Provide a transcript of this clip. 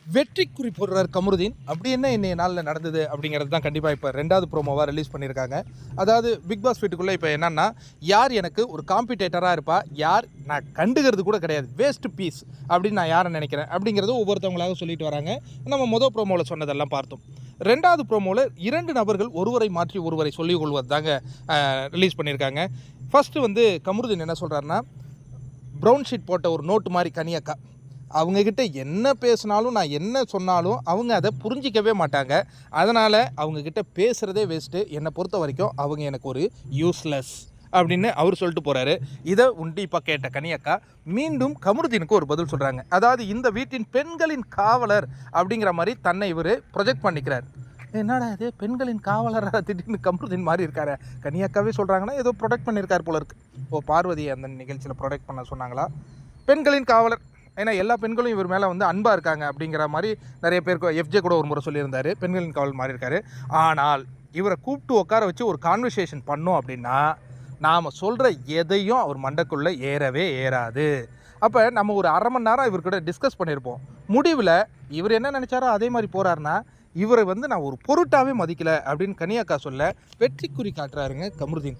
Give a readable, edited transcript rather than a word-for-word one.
வெற்றி குறி போடுறார் கமருதீன். அப்படி என்ன இன்னைய நாளில் நடந்தது அப்படிங்கிறது தான் கண்டிப்பாக இப்போ 2வது ப்ரோமோவாக ரிலீஸ் பண்ணியிருக்காங்க. அதாவது பிக் பாஸ் வீட்டுக்குள்ளே இப்போ என்னன்னா, யார் எனக்கு ஒரு காம்படிட்டராக இருப்பா, யார் நான் கண்டுக்கிறது கூட கிடையாது, வேஸ்ட் பீஸ் அப்படின்னு நான் யாரை நினைக்கிறேன் அப்படிங்கிறது ஒவ்வொருத்தவங்களாக சொல்லிட்டு வராங்க. நம்ம மொதல் ப்ரோமோவில் சொன்னதெல்லாம் பார்த்தோம். 2வது ப்ரோமோவில் 2 நபர்கள் ஒருவரை மாற்றி ஒருவரை சொல்லிக் கொள்வது தாங்க ரிலீஸ் பண்ணியிருக்காங்க. ஃபஸ்ட்டு வந்து கமருதீன் என்ன சொல்கிறாருன்னா, ப்ரௌன் ஷீட் போட்ட ஒரு நோட்டு மாதிரி கனியக்கா, அவங்கக்கிட்ட என்ன பேசினாலும் நான் என்ன சொன்னாலும் அவங்க அதை புரிஞ்சிக்கவே மாட்டாங்க. அதனால் அவங்கக்கிட்ட பேசுகிறதே வேஸ்ட்டு. என்னை பொறுத்த வரைக்கும் அவங்க எனக்கு ஒரு யூஸ்லெஸ் அப்படின்னு அவர் சொல்லிட்டு போகிறாரு. இதை உண்டிப்பாக கேட்ட கனியக்கா மீண்டும் கமருதீனுக்கு ஒரு பதில் சொல்கிறாங்க. அதாவது இந்த வீட்டின் பெண்களின் காவலர் அப்படிங்கிற மாதிரி தன்னை இவர் ப்ரொஜெக்ட் பண்ணிக்கிறார். என்னடா இது பெண்களின் காவலராக திடீர்னு கமருதீன் மாதிரி இருக்காரு. கனியக்காவே சொல்கிறாங்கன்னா ஏதோ ப்ரொடெக்ட் பண்ணியிருக்கார் போல இருக்குது. பார்வதி அந்த நிகழ்ச்சியில் ப்ரொடெக்ட் பண்ண சொன்னாங்களா? பெண்களின் காவலர், ஏன்னா எல்லா பெண்களும் இவர் மேலே வந்து அன்பாக இருக்காங்க அப்படிங்கிற மாதிரி நிறைய பேருக்கு எஃப்ஜே கூட ஒரு முறை சொல்லியிருந்தார். பெண்களின் காவல் மாதிரி இருக்கார். ஆனால் இவரை கூப்பிட்டு உட்கார வச்சு ஒரு கான்வர்சேஷன் பண்ணோம் அப்படின்னா நாம் சொல்கிற எதையும் அவர் மண்டைக்குள்ளே ஏறவே ஏறாது. அப்போ நம்ம ஒரு அரை மணி நேரம் இவர்கிட்ட டிஸ்கஸ் பண்ணியிருப்போம். முடிவில் இவர் என்ன நினச்சாரோ அதே மாதிரி போகிறாருன்னா, இவரை வந்து நான் ஒரு பொருட்டாகவே மதிக்கலை அப்படின்னு கனியக்கா சொல்ல வெற்றி குறி காட்டுறாருங்க கமருதீன்.